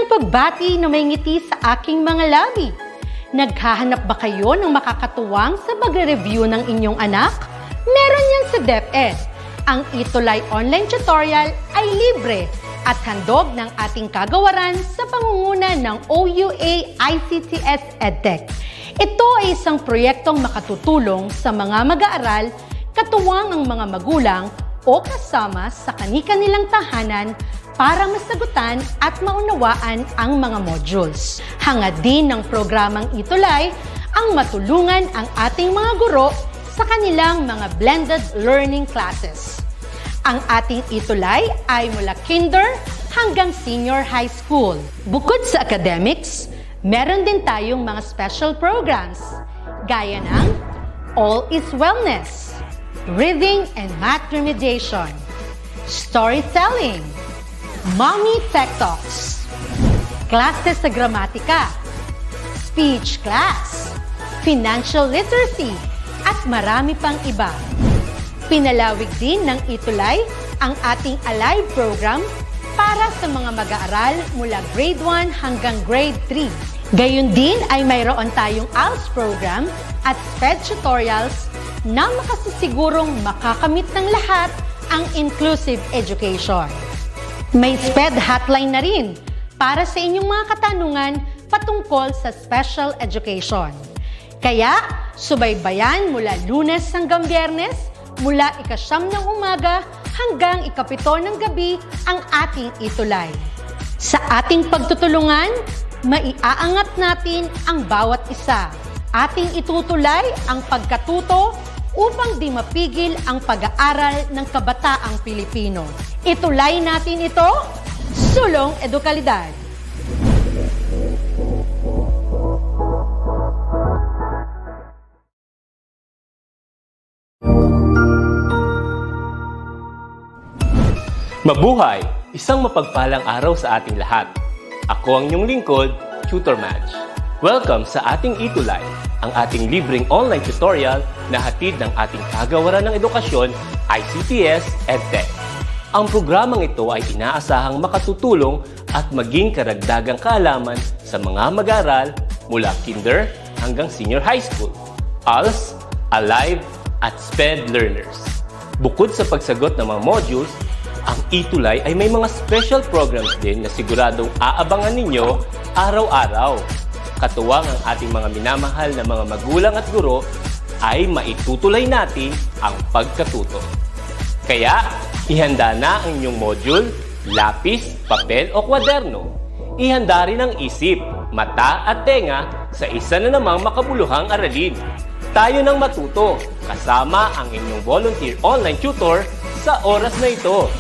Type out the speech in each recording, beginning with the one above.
pagbati na may ngiti sa aking mga labi. Naghahanap ba kayo ng makakatuwang sa pagre-review ng inyong anak? Meron yan sa DepEd. Ang ETUlay online tutorial ay libre at handog ng ating kagawaran sa pangunguna ng OUA ICTS EdTech. Ito ay isang proyektong makatutulong sa mga mag-aaral, katuwang ang mga magulang o kasama sa kani-kanilang tahanan para masagutan at maunawaan ang mga modules. Hangad din ng programang ETUlay ang matulungan ang ating mga guro sa kanilang mga blended learning classes. Ang ating ETUlay ay mula kinder hanggang senior high school. Bukod sa academics, meron din tayong mga special programs gaya ng All is Wellness, Reading and Math Remediation, Storytelling, Mommy Tech Talks, Classes sa Gramatika, Speech Class, Financial Literacy, at marami pang iba. Pinalawig din ng ETUlay ang ating Alive program para sa mga mag-aaral mula grade 1 hanggang grade 3. Gayun din ay mayroon tayong ALS program at SPED tutorials na makasisigurong makakamit ng lahat ang inclusive education. May SPED hotline na rin para sa inyong mga katanungan patungkol sa special education. Kaya, subaybayan mula Lunes hanggang Biyernes, mula 9:00 ng umaga hanggang 7:00 ng gabi ang ating ETUlay. Sa ating pagtutulungan, maiaangat natin ang bawat isa. Ating itutulay ang pagkatuto upang di mapigil ang pag-aaral ng kabataang Pilipino. Itulay natin ito, sulong edukalidad. Mabuhay! Isang mapagpalang araw sa ating lahat. Ako ang inyong lingkod, Tutor Madge. Welcome sa ating ETUlay, ang ating libreng online tutorial na hatid ng ating kagawaran ng edukasyon, ICTS EdTech. Ang programang ito ay inaasahang makatutulong at maging karagdagang kaalaman sa mga mag-aaral mula kinder hanggang senior high school, ALS, Alive, at SPED learners. Bukod sa pagsagot ng mga modules, ang ETUlay ay may mga special programs din na siguradong aabangan ninyo araw-araw. Katuwang ang ating mga minamahal na mga magulang at guro ay maitutulay natin ang pagkatuto. Kaya, ihanda na ang inyong module, lapis, papel o kwaderno. Ihanda rin ang isip, mata at tenga sa isa na namang makabuluhang aralin. Tayo nang matuto kasama ang inyong volunteer online tutor sa oras na ito.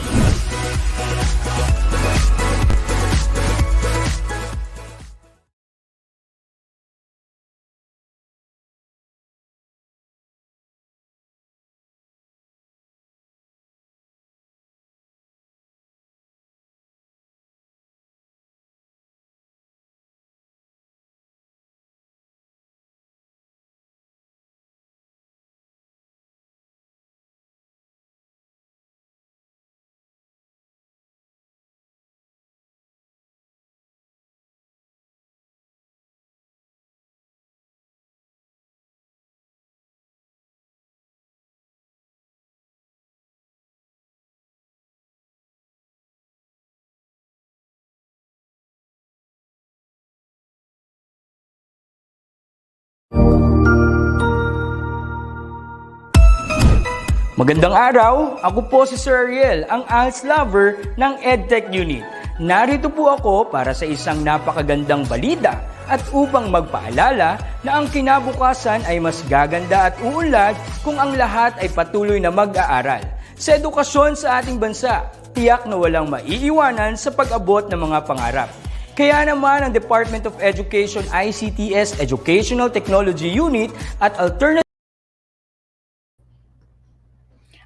Magandang araw! Ako po si Sir Ariel, ang ALS lover ng EdTech Unit. Narito po ako para sa isang napakagandang balita at upang magpaalala na ang kinabukasan ay mas gaganda at uunlad kung ang lahat ay patuloy na mag-aaral. Sa edukasyon sa ating bansa, tiyak na walang maiiwanan sa pag-abot ng mga pangarap. Kaya naman ang Department of Education ICTS Educational Technology Unit at Alternative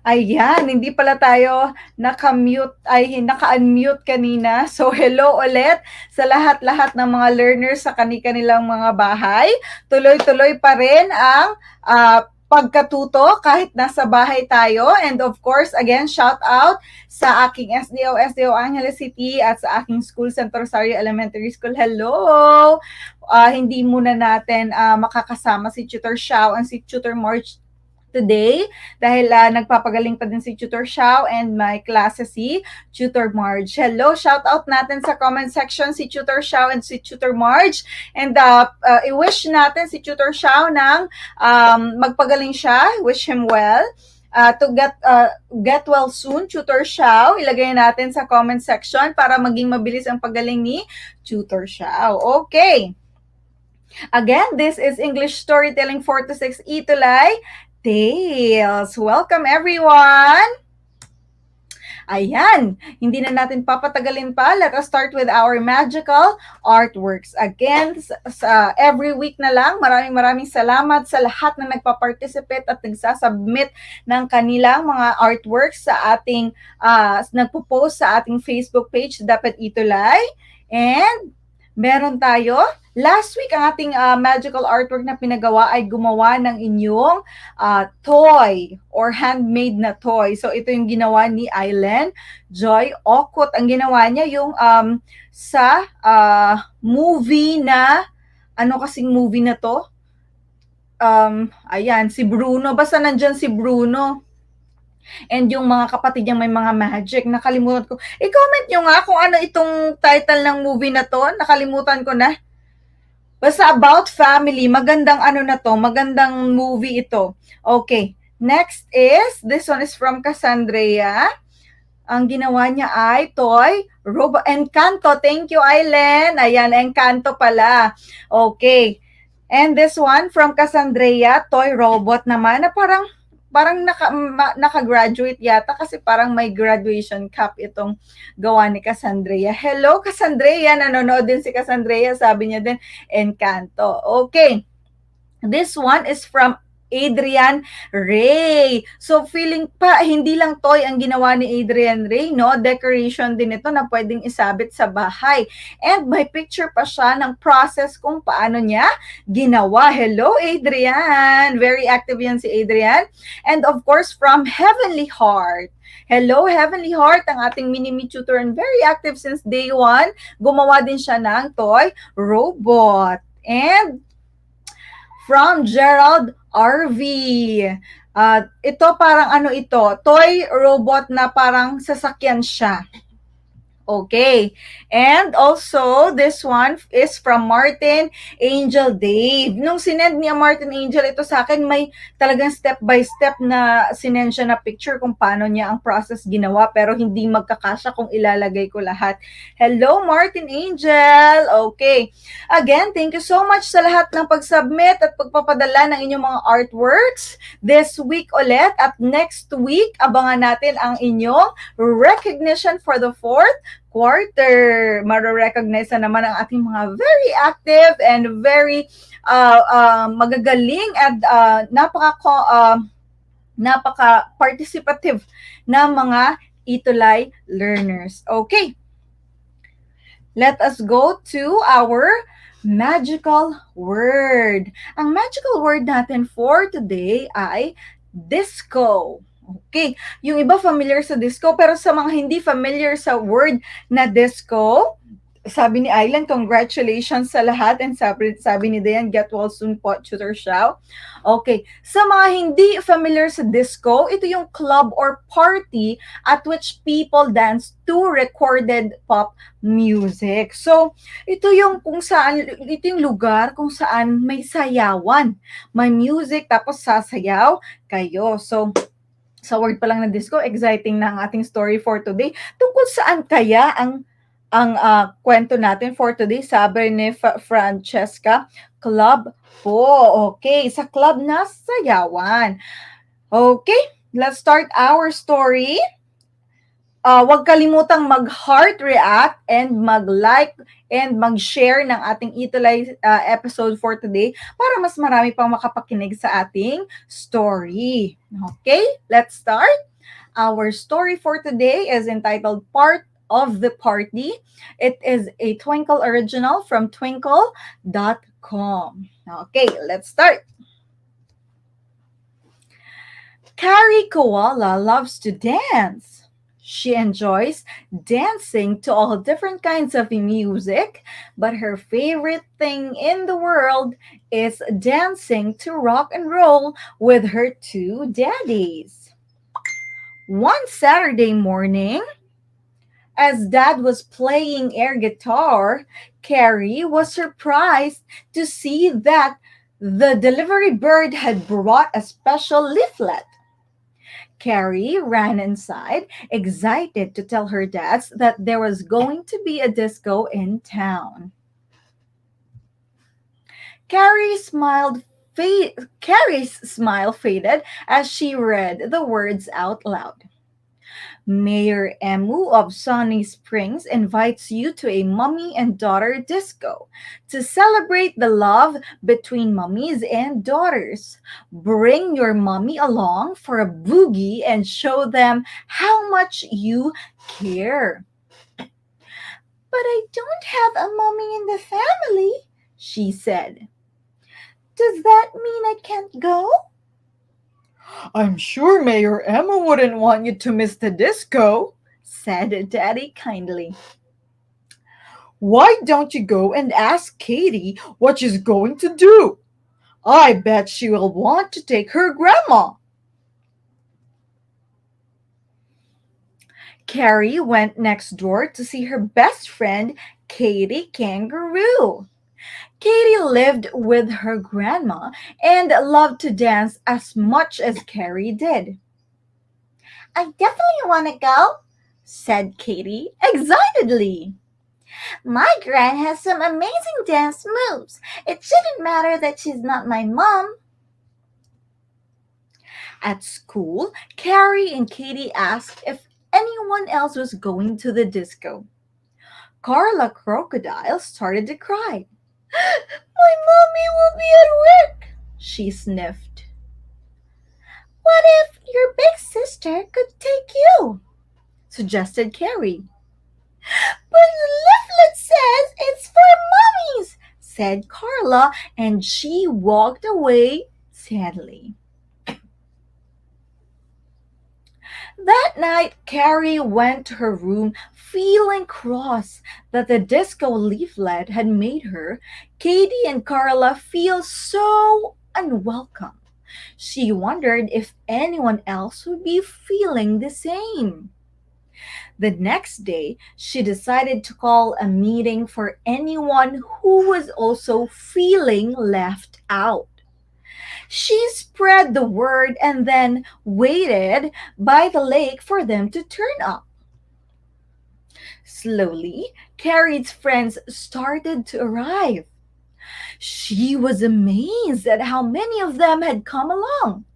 Ayan, hindi pala tayo naka-unmute kanina. So, hello ulit sa lahat-lahat ng mga learners sa kanilang mga bahay. Tuloy-tuloy pa rin ang pagkatuto kahit nasa bahay tayo. And of course, again, shout out sa aking SDO Angeles City at sa aking school, Santo Rosario Elementary School. Hello! Hindi muna natin makakasama si Tutor Xiao and si Tutor March today dahil nagpapagaling pa din si Tutor Xiao and my klase si Tutor Marge. Hello, shout out natin sa comment section si Tutor Xiao and si Tutor Marge, and i-wish natin si Tutor Xiao ng magpagaling siya, wish him well. To get well soon, Tutor Xiao, ilagay natin sa comment section para maging mabilis ang paggaling ni Tutor Xiao. Okay. Again, this is English Storytelling 4 to 6 ETUlay Tales. Welcome everyone! Ayan, hindi na natin papatagalin pa. Let us start with our magical artworks. Again, every week na lang, maraming salamat sa lahat na nagpa-participate at nagsasubmit ng kanilang mga artworks sa ating, nagpo-post sa ating Facebook page, DepEd EducationEducational. And meron tayo. Last week, ang ating magical artwork na pinagawa ay gumawa ng inyong toy or handmade na toy. So, ito yung ginawa ni Aileen Joy Okut. Ang ginawa niya yung sa movie na, ano kasing movie na to? Ayan, si Bruno. Basta nandyan si Bruno. And yung mga kapatid niyang may mga magic, nakalimutan ko. I-comment nyo nga kung ano itong title ng movie na to. Nakalimutan ko na. Basta about family. Magandang ano na to. Magandang movie ito. Okay. Next is, this one is from Cassandrea. Ang ginawa niya ay toy robot. Encanto. Thank you, Aileen. Ayan, Encanto pala. Okay. And this one from Cassandrea, toy robot naman na parang naka-graduate yata kasi parang may graduation cap itong gawa ni Cassandrea. Hello, Cassandrea. Nanonood din si Cassandrea. Sabi niya din, Encanto. Okay. This one is from Adrian Ray. So, feeling pa, hindi lang toy ang ginawa ni Adrian Ray, no? Decoration din ito na pwedeng isabit sa bahay. And may picture pa siya ng process kung paano niya ginawa. Hello, Adrian! Very active yan si Adrian. And of course, from Heavenly Heart. Hello, Heavenly Heart, ang ating mini-me tutor and very active since day one. Gumawa din siya ng toy robot. And from Gerald RV. Ito parang ano ito, toy robot na parang sasakyan siya. Okay. And also, this one is from Martin Angel Dave. Nung sinend niya Martin Angel ito sa akin, may talagang step-by-step na sinend siya na picture kung paano niya ang process ginawa, pero hindi magkakasya kung ilalagay ko lahat. Hello, Martin Angel! Okay. Again, thank you so much sa lahat ng pag-submit at pagpapadala ng inyong mga artworks this week ulit. At next week, abangan natin ang inyong recognition for the 4th quarter. Maro-recognize na naman ang ating mga very active and very magagaling at napaka-participative na mga ETUlay learners. Okay. Let us go to our magical word. Ang magical word natin for today ay disco. Okay, yung iba familiar sa disco, pero sa mga hindi familiar sa word na disco, sabi ni Aileen, congratulations sa lahat, and sabi ni Dayan, get well soon po, Tutor Xiao. Okay, sa mga hindi familiar sa disco, ito yung club or party at which people dance to recorded pop music. So, ito yung lugar kung saan may sayawan, may music, tapos sasayaw kayo. So, sa word pa lang na disco, exciting na ang ating story for today. Tungkol saan kaya ang kwento natin for today? Sabi ni Francesca, club po. Okay, sa club na sayawan. Okay, let's start our story. Huwag kalimutang mag-heart react and mag-like and mag-share ng ating ETUlay episode for today para mas marami pang makapakinig sa ating story. Okay, let's start. Our story for today is entitled Part of the Party. It is a Twinkle original from twinkle.com. Okay, let's start. Carrie Koala loves to dance. She enjoys dancing to all different kinds of music, but her favorite thing in the world is dancing to rock and roll with her two daddies. One Saturday morning, as Dad was playing air guitar, Carrie was surprised to see that the delivery bird had brought a special leaflet. Carrie ran inside, excited to tell her dads that there was going to be a disco in town. Carrie's smile faded as she read the words out loud. Mayor Emu of Sunny Springs invites you to a mommy and daughter disco to celebrate the love between mummies and daughters. Bring your mommy along for a boogie and show them how much you care. But I don't have a mommy in the family, she said. Does that mean I can't go? I'm sure Mayor Emma wouldn't want you to miss the disco, said Daddy kindly. Why don't you go and ask Katie what she's going to do? I bet she will want to take her grandma. Carrie went next door to see her best friend, Katie Kangaroo. Katie lived with her grandma and loved to dance as much as Carrie did. I definitely want to go, said Katie excitedly. My gran has some amazing dance moves. It shouldn't matter that she's not my mom. At school, Carrie and Katie asked if anyone else was going to the disco. Carla Crocodile started to cry. My mommy will be at work, she sniffed. What if your big sister could take you? Suggested Carrie. But the leaflet says it's for mummies, said Carla, and she walked away sadly. That night, Carrie went to her room feeling cross that the disco leaflet had made her, Katie and Carla, feel so unwelcome. She wondered if anyone else would be feeling the same. The next day, she decided to call a meeting for anyone who was also feeling left out. She spread the word and then waited by the lake for them to turn up. Slowly, Carrie's friends started to arrive. She was amazed at how many of them had come along.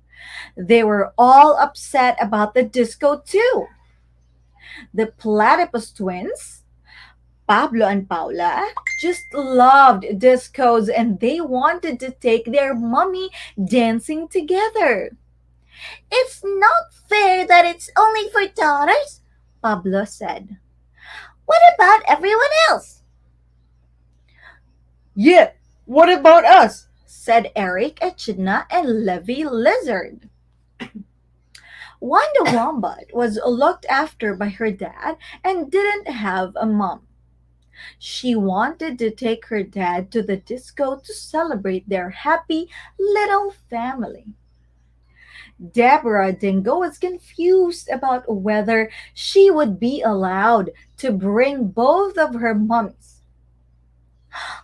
They were all upset about the disco too. The Platypus twins, Pablo and Paula, just loved discos and they wanted to take their mommy dancing together. It's not fair that it's only for daughters, Pablo said. What about everyone else? Yeah, what about us? Said Eric, Echidna, and Levy Lizard. Wanda Wombat was looked after by her dad and didn't have a mom. She wanted to take her dad to the disco to celebrate their happy little family. Deborah Dingo was confused about whether she would be allowed to bring both of her mummies.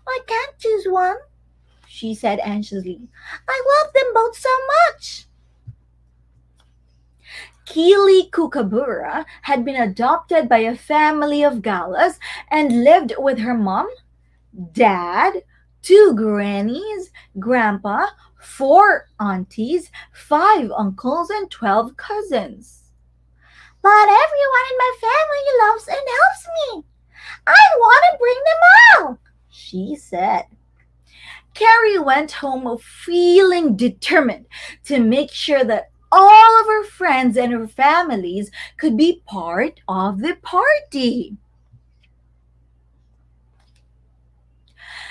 I can't choose one, she said anxiously. I love them both so much. Keely Kookaburra had been adopted by a family of galas and lived with her mom, dad, two grannies, grandpa, four aunties, 5 uncles, and 12 cousins. But everyone in my family loves and helps me. I want to bring them all, she said. Carrie went home feeling determined to make sure that all of her friends and her families could be part of the party.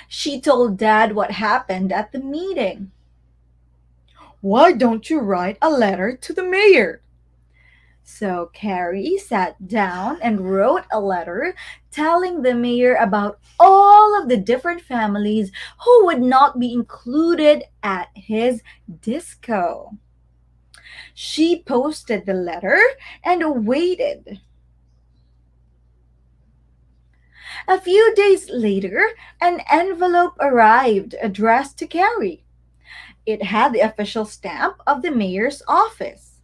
She told Dad what happened at the meeting. Why don't you write a letter to the mayor? So Carrie sat down and wrote a letter telling the mayor about all of the different families who would not be included at his disco. She posted the letter and waited. A few days later, an envelope arrived addressed to Carrie. It had the official stamp of the mayor's office.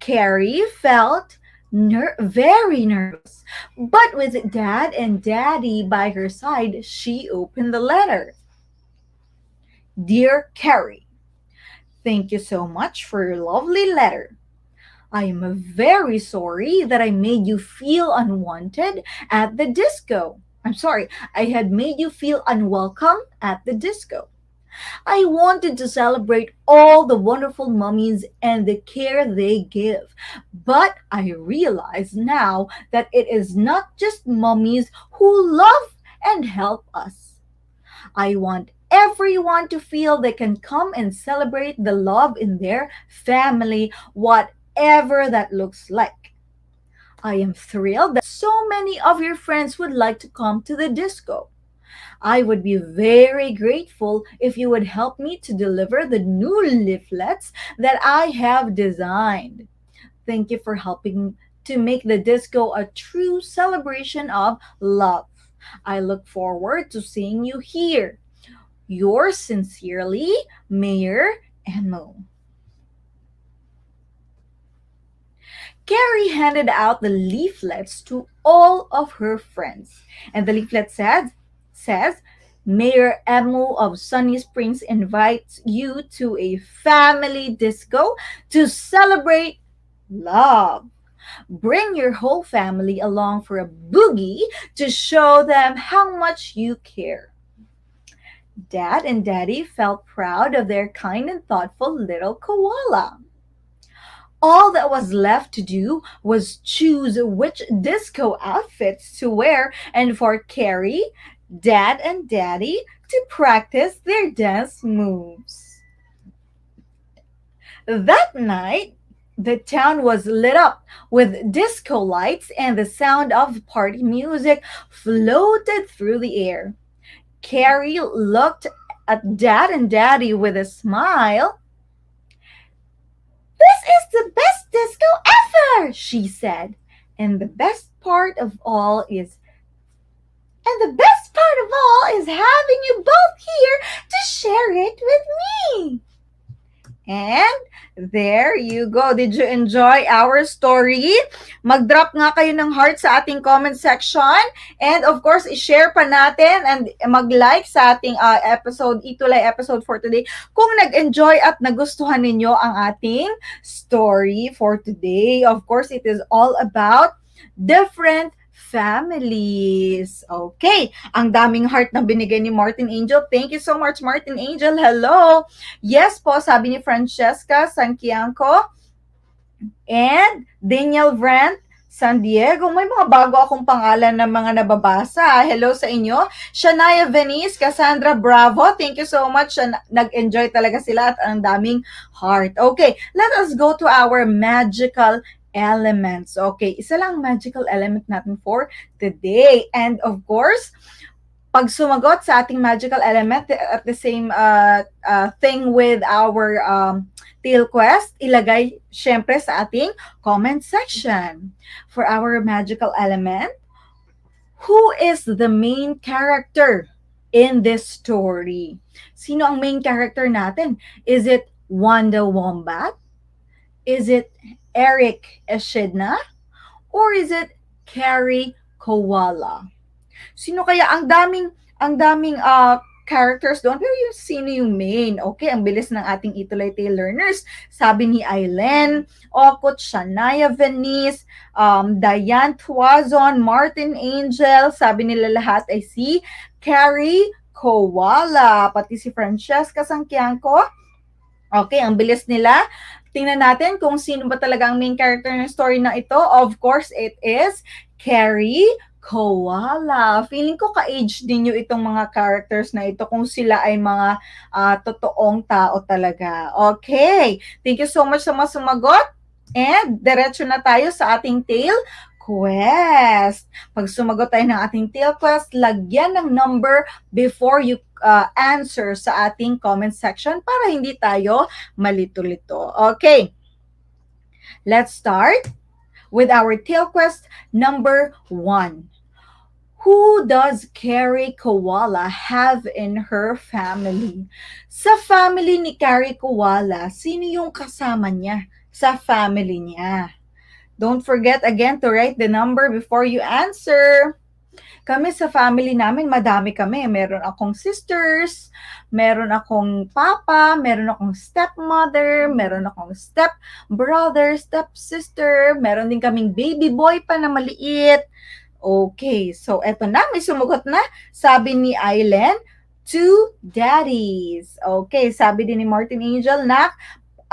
Carrie felt very nervous, but with Dad and Daddy by her side, she opened the letter. Dear Carrie, thank you so much for your lovely letter. I am very sorry that I made you feel unwanted at the disco. I'm sorry, I had made you feel unwelcome at the disco. I wanted to celebrate all the wonderful mummies and the care they give. But I realize now that it is not just mummies who love and help us. I want everyone to feel they can come and celebrate the love in their family, whatever that looks like. I am thrilled that so many of your friends would like to come to the disco. I would be very grateful if you would help me to deliver the new leaflets that I have designed. Thank you for helping to make the disco a true celebration of love. I look forward to seeing you here. Yours sincerely, Mayor Emo. Carrie handed out the leaflets to all of her friends, and the leaflet says, Mayor Emu of Sunny Springs invites you to a family disco to celebrate love. Bring your whole family along for a boogie to show them how much you care. Dad and Daddy felt proud of their kind and thoughtful little koala. All that was left to do was choose which disco outfits to wear and for Carrie, Dad, and Daddy to practice their dance moves. That night, the town was lit up with disco lights and the sound of party music floated through the air. Carrie looked at Dad and Daddy with a smile. This is the best disco ever, she said. And the best part of all is having you both here to share it with me. And there you go. Did you enjoy our story? Mag-drop nga kayo ng heart sa ating comment section. And of course, i-share pa natin and mag-like sa ating episode, ETUlay episode for today. Kung nag-enjoy at nagustuhan ninyo ang ating story for today. Of course, it is all about different families. Okay. Ang daming heart na binigay ni Martin Angel. Thank you so much, Martin Angel. Hello. Yes po, sabi ni Francesca Sanquianco and Daniel Brandt San Diego. May mga bago akong pangalan na mga nababasa. Hello sa inyo. Shania Venice, Cassandra Bravo. Thank you so much. Nag-enjoy talaga sila at ang daming heart. Okay, let us go to our magical elements. Okay, isa lang magical element natin for today. And of course, pag sumagot sa ating magical element at the same thing with our Tail Quest, ilagay syempre sa ating comment section. For our magical element, who is the main character in this story? Sino ang main character natin? Is it Wanda Wombat? Is it Eric Eshidna? Or is it Carrie Koala? Sino kaya ang daming characters doon, pero yung sino yung main? Okay, ang bilis ng ating ETUlay Tale learners. Sabi ni Aileen, Okot, Shania Venice, Diane Tuazon, Martin Angel, sabi nila lahat ay si Carrie Koala, pati si Francesca Sanquianco. Okay, ang bilis nila. Tingnan natin kung sino ba talaga ang main character ng story na ito. Of course, it is Carrie koala. Feeling ko ka-age din nyo itong mga characters na ito kung sila ay mga totoong tao talaga. Okay. Thank you so much sa mga sumagot. And diretso na tayo sa ating tale quest. Pag sumagot tayo ng ating tale quest, lagyan ng number before you answer sa ating comment section para hindi tayo malito-lito. Okay. Let's start with our tale quest number 1. Who does Carrie Koala have in her family? Sa family ni Carrie Koala, sino yung kasama niya sa family niya? Don't forget again to write the number before you answer. Kami sa family namin, madami kami. Meron akong sisters, meron akong papa, meron akong stepmother, meron akong stepbrother, stepsister, meron din kaming baby boy pa na maliit. Okay, so eto na, may sumugot na. Sabi ni Aileen, 2 daddies. Okay, sabi din ni Martin Angel na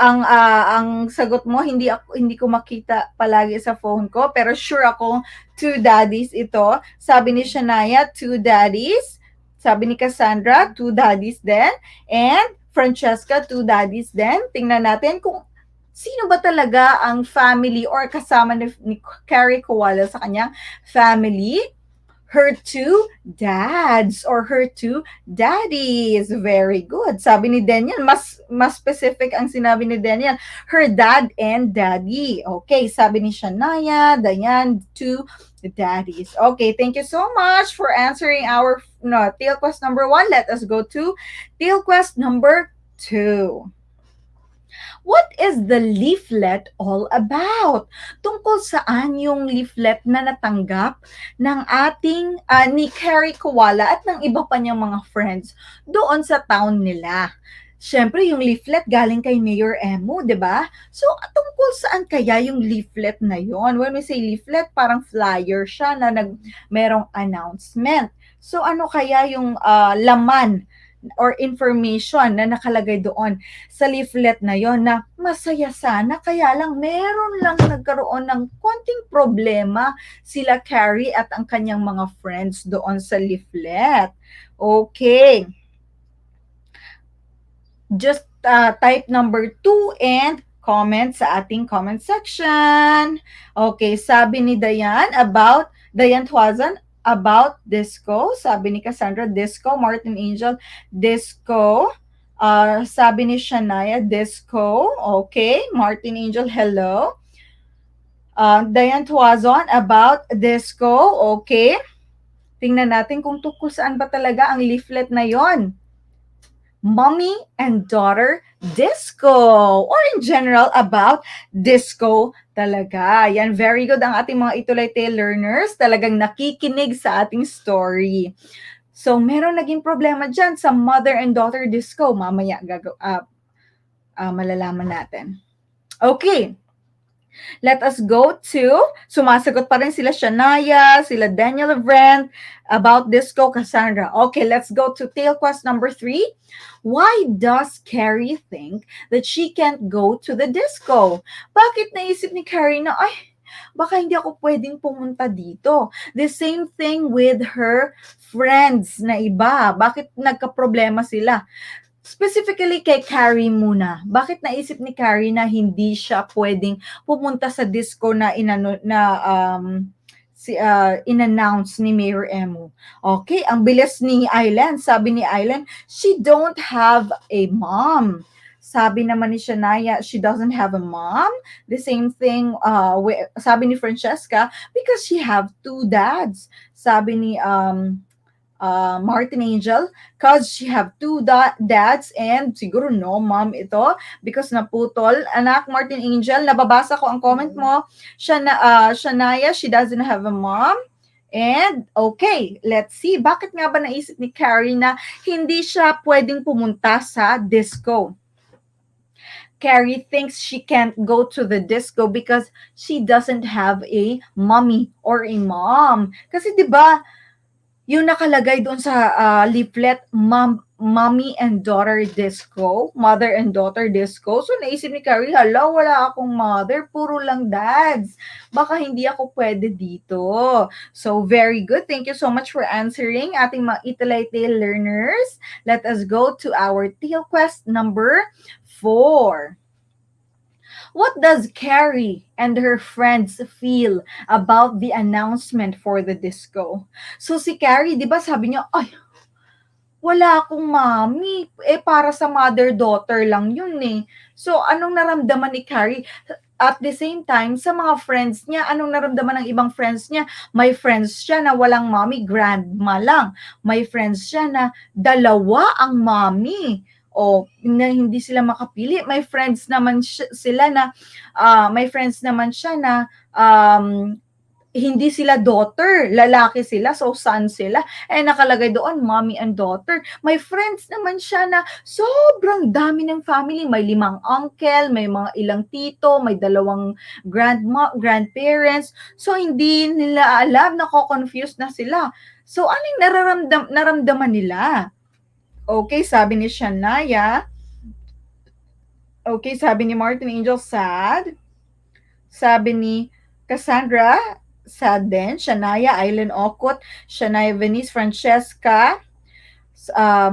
ang sagot mo hindi ko makita palagi sa phone ko, pero sure ako 2 daddies ito. Sabi ni Shania 2 daddies. Sabi ni Cassandra 2 daddies din, and Francesca 2 daddies din. Tingnan natin kung sino ba talaga ang family or kasama ni Carrie Koala sa kanyang family. Her 2 dads or her 2 daddies. Very good. Sabi ni Daniel, mas specific ang sinabi ni Daniel. Her dad and daddy. Okay, sabi ni Shania, Dayan, 2 daddies. Okay, thank you so much for answering our tale quest number 1. Let us go to tale quest number 2. What is the leaflet all about? Tungkol saan yung leaflet na natanggap ng ating ni Carrie Koala at ng iba pa niyang mga friends doon sa town nila? Siyempre, yung leaflet galing kay Mayor Emu, di ba? So, tungkol saan kaya yung leaflet na yon? When we say leaflet, parang flyer siya na merong announcement. So, ano kaya yung laman or information na nakalagay doon sa leaflet na yon na masaya sana, kaya lang meron lang nagkaroon ng konting problema sila Carrie at ang kanyang mga friends doon sa leaflet. Okay. Just type number 2 and comment sa ating comment section. Okay, sabi ni Dayan Tuazan, about disco. Sabi ni Cassandra, disco. Martin Angel, disco. Sabi ni Shania, disco. Okay. Martin Angel, hello. Dayan Tuazon, about disco. Okay. Tingnan natin kung tungkol saan ba talaga ang leaflet na yon. Mommy and daughter disco, or in general about disco talaga. Yan, very good ang ating mga ETUlay Tale learners, talagang nakikinig sa ating story. So, meron naging problema dyan sa mother and daughter disco. Mamaya malalaman natin. Okay. Let us go to, sumasagot pa rin sila Shania, sila Daniel Brent, about disco, Cassandra. Okay, let's go to tale quest number 3. Why does Carrie think that she can't go to the disco? Bakit naisip ni Carrie na, baka hindi ako pwedeng pumunta dito? The same thing with her friends na iba. Bakit nagka-problema sila? Specifically kay Carrie muna. Bakit naisip ni Carrie na hindi siya pwedeng pumunta sa disco na in-announce ni Mayor Emu? Okay, ang bilis ni Aileen. Sabi ni Aileen, she don't have a mom. Sabi naman ni Shania, she doesn't have a mom. The same thing, sabi ni Francesca, because she have 2 dads. Sabi ni Martin Angel, cause she have 2 dads and siguro no mom ito because naputol. Anak, Martin Angel, nababasa ko ang comment mo. Shania, she doesn't have a mom. And okay, let's see. Bakit nga ba naisip ni Carrie na hindi siya pwedeng pumunta sa disco? Carrie thinks she can't go to the disco because she doesn't have a mommy or a mom. Kasi 'di ba, yung nakalagay doon sa leaflet, mommy and daughter disco, mother and daughter disco. So naisip ni Carrie, hala, wala akong mother, puro lang dads. Baka hindi ako pwede dito. So very good. Thank you so much for answering, ating mga ETUlay Tale learners. Let us go to our Tale Quest number 4. What does Carrie and her friends feel about the announcement for the disco? So si Carrie, di ba sabi niya, ay, wala akong mommy. Para sa mother-daughter lang yun eh. So, anong naramdaman ni Carrie? At the same time, sa mga friends niya, anong naramdaman ng ibang friends niya? May friends siya na walang mommy, grandma lang. May friends siya na dalawa ang mommy. O na hindi sila makapili. May friends naman sila na may friends naman siya na hindi sila daughter, lalaki sila, so son sila. Nakalagay doon, mommy and daughter. May friends naman siya na sobrang dami ng family. May 5 uncle, may mga ilang tito, may 2 grandparents. So, hindi nila alam, nako-confuse na sila. So, anong naramdaman nila? Okay, sabi ni Shania. Okay, sabi ni Martin Angel, sad. Sabi ni Cassandra, sad din. Shania, Aileen Okot, Shania Venice, Francesca,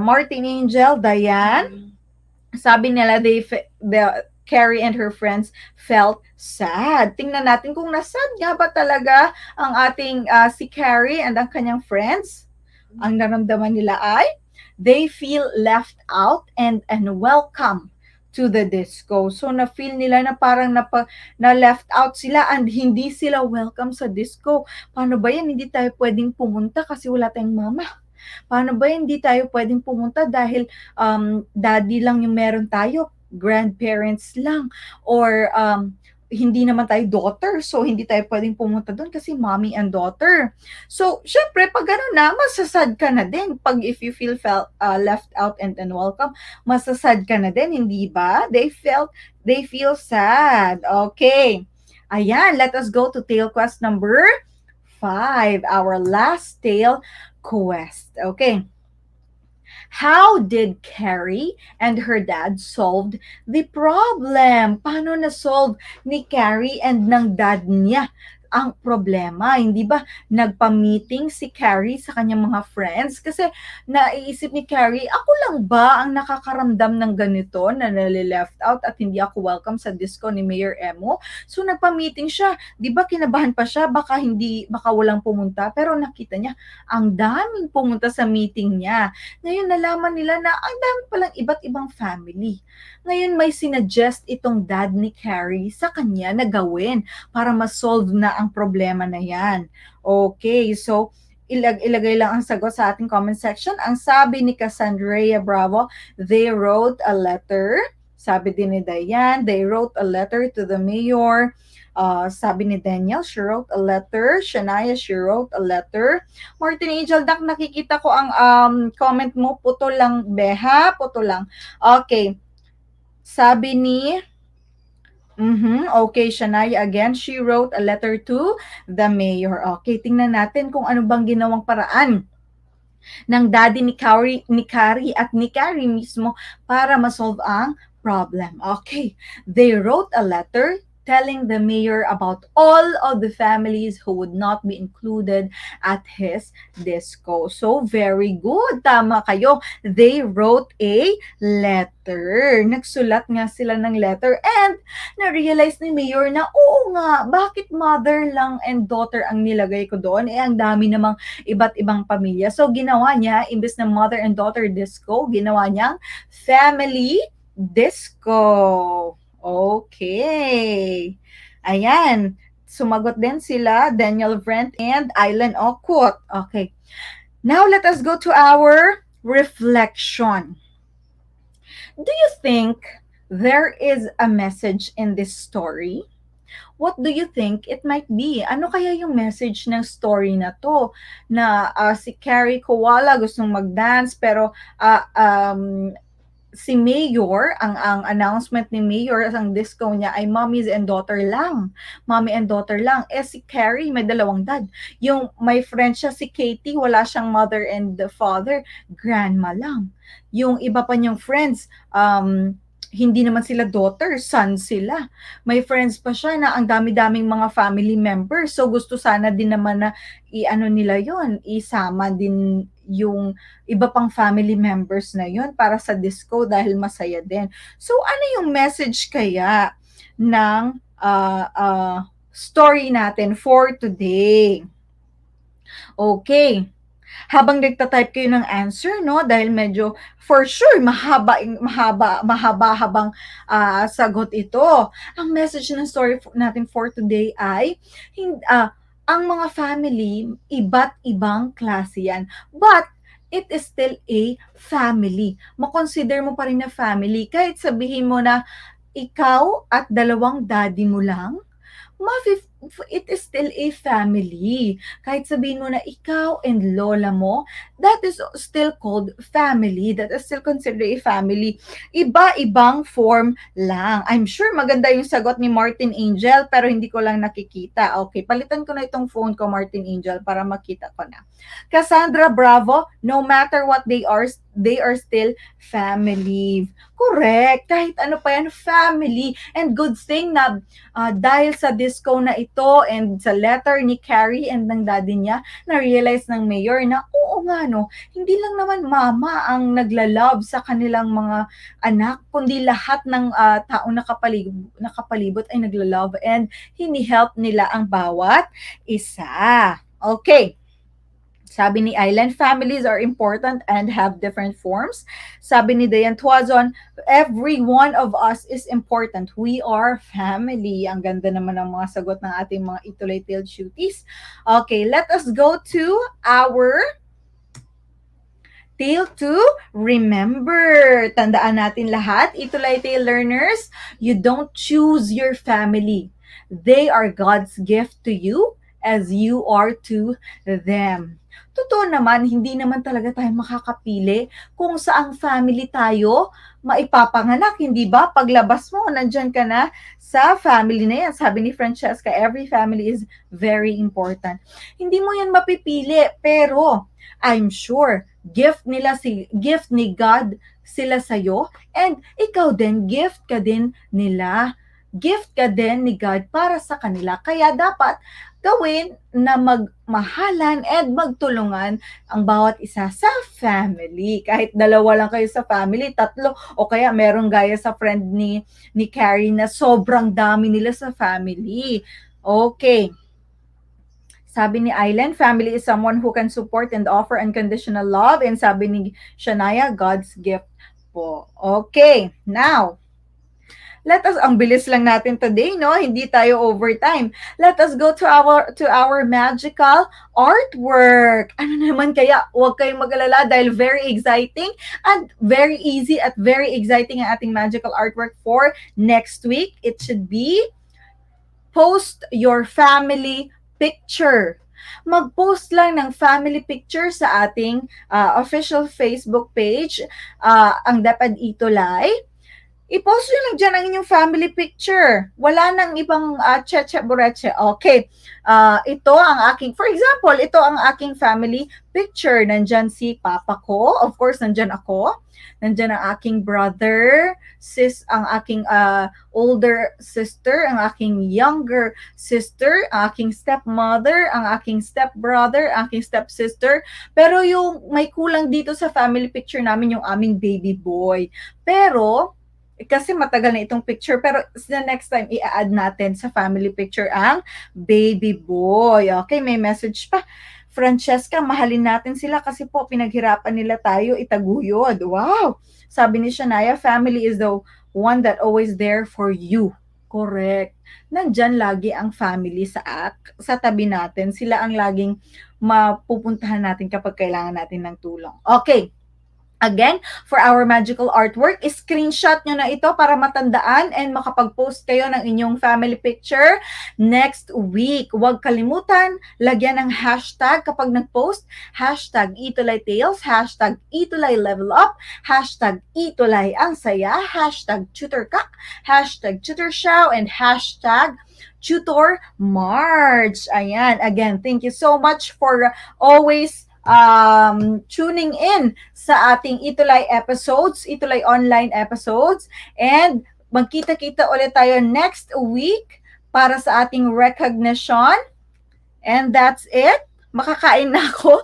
Martin Angel, Diane. Sabi nila, Carrie and her friends felt sad. Tingnan natin kung nasad nga ba talaga ang ating si Carrie and ang kanyang friends. Ang naramdaman nila ay, they feel left out and unwelcome to the disco. So, na-feel nila na parang na left out sila and hindi sila welcome sa disco. Paano ba yan? Hindi tayo pwedeng pumunta kasi wala tayong mama. Paano ba yan? Hindi tayo pwedeng pumunta dahil daddy lang yung meron tayo, grandparents lang, or hindi naman tayo daughter, so hindi tayo pwedeng pumunta doon kasi mommy and daughter. So, syempre, pag gano'n na, masasad ka na din. Pag if you feel left out and unwelcome, masasad ka na din, hindi ba? They feel sad. Okay. Ayan, let us go to tale quest number 5, our last tale quest. Okay. How did Carrie and her dad solved the problem? Paano na-solve ni Carrie and ng dad niya ang problema? Hindi ba nagpa-meeting si Carrie sa kanyang mga friends? Kasi naiisip ni Carrie, ako lang ba ang nakakaramdam ng ganito na nali-left out at hindi ako welcome sa disco ni Mayor Emo? So nagpa-meeting siya. Di ba kinabahan pa siya? Baka walang pumunta. Pero nakita niya, ang daming pumunta sa meeting niya. Ngayon nalaman nila na ang dami palang iba't ibang family. Ngayon may sinuggest itong dad ni Carrie sa kanya na gawin para ma-solve na ang problema na yan. Okay, so ilagay lang ang sagot sa ating comment section. Ang sabi ni Cassandra Bravo, they wrote a letter. Sabi din ni Diane, they wrote a letter to the mayor. Sabi ni Daniel, she wrote a letter. Shania, she wrote a letter. Martin Angel, nakikita ko ang comment mo. Puto lang, Beha. Puto lang. Okay. Sabi ni okay, Shania again, she wrote a letter to the mayor. Okay, tingnan natin kung ano bang ginawang paraan ng daddy ni Carrie at ni Carrie mismo para ma-solve ang problem. Okay, they wrote a letter telling the mayor about all of the families who would not be included at his disco. So, very good. Tama kayo. They wrote a letter. Nagsulat nga sila ng letter and na-realize ni mayor na, oo nga, bakit mother lang and daughter ang nilagay ko doon? Ang dami namang iba't ibang pamilya. So, ginawa niya, imbes na mother and daughter disco, ginawa niyang family disco. Okay. Ayan. Sumagot din sila, Daniel Brent and Aileen Okut. Okay. Now, let us go to our reflection. Do you think there is a message in this story? What do you think it might be? Ano kaya yung message ng story na to? Na si Carrie Koala gustong mag-dance pero si Mayor, ang announcement ni Mayor, ang disco niya ay mommies and daughter lang. Mommy and daughter lang. Si Carrie, may dalawang dad. Yung may friend siya, si Katie, wala siyang mother and father. Grandma lang. Yung iba pa niyang friends, hindi naman sila daughter, son sila. May friends pa siya na ang dami-daming mga family members. So gusto sana din naman na i-ano nila yon, isama din yung iba pang family members na yon para sa disco dahil masaya din. So ano yung message kaya ng story natin for today? Okay. Habang nagta-type kayo ng answer, no, dahil medyo for sure mahaba-habang sagot ito. Ang message ng story natin for today ay ang mga family, iba't ibang klase yan. But it is still a family. Makonsider mo pa rin na family kahit sabihin mo na ikaw at dalawang daddy mo lang, it is still a family. Kahit sabihin mo na ikaw and lola mo, that is still called family. That is still considered a family. Iba-ibang form lang. I'm sure maganda yung sagot ni Martin Angel, pero hindi ko lang nakikita. Okay, palitan ko na itong phone ko, Martin Angel, para makita ko na. Cassandra Bravo, no matter what they are still family. Correct. Kahit ano pa yan, family. And good thing na dahil sa disco na ito and sa letter ni Carrie and ng daddy niya, na-realize ng mayor na oo nga no, hindi lang naman mama ang naglalove sa kanilang mga anak, kundi lahat ng taong nakapalibot ay naglalove and hini-help nila ang bawat isa. Okay. Sabi ni Island, families are important and have different forms. Sabi ni Dayan Tuazon, every one of us is important. We are family. Ang ganda naman ng mga sagot ng ating mga ETUlay Tale Cuties. Okay, let us go to our tale to remember. Tandaan natin lahat, ETUlay Tale learners, you don't choose your family. They are God's gift to you as you are to them. Totoo naman, hindi naman talaga tayo makakapili kung saang family tayo maipapanganak, hindi ba? Paglabas mo, nandyan ka na sa family na yan. Sabi ni Francesca, every family is very important. Hindi mo yan mapipili, pero I'm sure gift ni God sila sa'yo, and ikaw din, gift ka din nila. Gift ka din ni God para sa kanila. Kaya dapat gawin na magmahalan and magtulungan ang bawat isa sa family. Kahit dalawa lang kayo sa family, tatlo, o kaya merong gaya sa friend ni Carrie na sobrang dami nila sa family. Okay. Sabi ni Island, family is someone who can support and offer unconditional love. And sabi ni Shania, God's gift po. Okay, now, ang bilis lang natin today, no? Hindi tayo overtime. Let us go to our magical artwork. Ano naman kaya? Huwag kayong mag-alala dahil very exciting and very easy at very exciting ang ating magical artwork for next week. It should be post your family picture. Mag-post lang ng family picture sa ating official Facebook page, ang DepEd ETUlay. I-post nyo lang dyan ang inyong family picture. Wala nang ibang cheche-bureche. Okay. Ito ang aking, for example, ito ang aking family picture. Nandyan si papa ko. Of course, nandyan ako. Nandyan ang aking brother, ang aking older sister, ang aking younger sister, ang aking stepmother, ang aking stepbrother, ang aking stepsister. Pero yung may kulang dito sa family picture namin, yung aming baby boy. Pero, kasi matagal na itong picture, pero the next time, i-add natin sa family picture ang baby boy. Okay, may message pa. Francesca, mahalin natin sila kasi po pinaghirapan nila tayo itaguyod. Wow! Sabi ni Shania, family is the one that always there for you. Correct. Nandyan lagi ang family sa tabi natin. Sila ang laging mapupuntahan natin kapag kailangan natin ng tulong. Okay. Again, for our magical artwork, screenshot nyo na ito para matandaan and makapag-post kayo ng inyong family picture next week. Huwag kalimutan, lagyan ng hashtag kapag nag-post, hashtag ETUlay Tales, hashtag ETUlay Level Up, hashtag ETUlay Ang Saya, hashtag TutorKak, hashtag TutorShow, and hashtag Tutor March. Ayan, again, thank you so much for always tuning in sa ating ETUlay episodes, ETUlay online episodes, and magkita-kita ulit tayo next week para sa ating recognition. And that's it. Makakain na ako,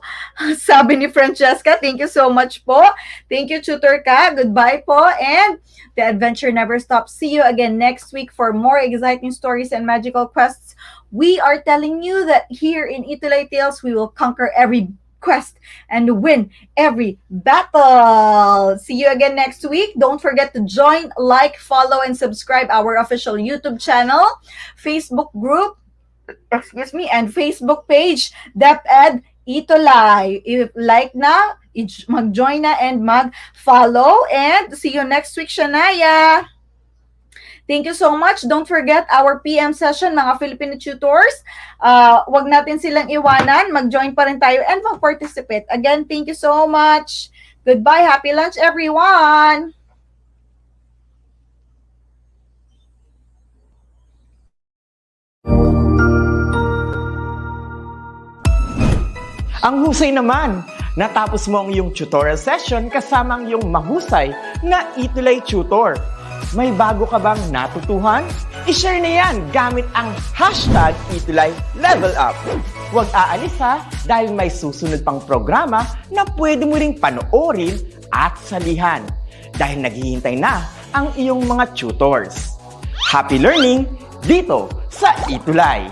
sabi ni Francesca. Thank you so much po. Thank you, Tutor Ka. Goodbye po. And the adventure never stops. See you again next week for more exciting stories and magical quests. We are telling you that here in ETUlay Tales, we will conquer every quest and win every battle. See you again next week. Don't forget to join, like, follow, and subscribe our official YouTube channel, Facebook group, and Facebook page, DepEd ETUlay. If like na, mag-join na and mag-follow. And see you next week, Shania. Thank you so much. Don't forget our PM session, mga Filipino tutors. Wag natin silang iwanan. Mag-join pa rin tayo and mag-participate. Again, thank you so much. Goodbye. Happy lunch, everyone. Ang husay naman! Natapos mo ang iyong tutorial session kasama ang iyong mahusay na ETUlay tutor. May bago ka bang natutuhan? I-share na yan gamit ang hashtag ETUlay Level Up. Huwag aalis ha, dahil may susunod pang programa na pwede mo ring panoorin at salihan. Dahil naghihintay na ang iyong mga tutors. Happy learning dito sa ETUlay!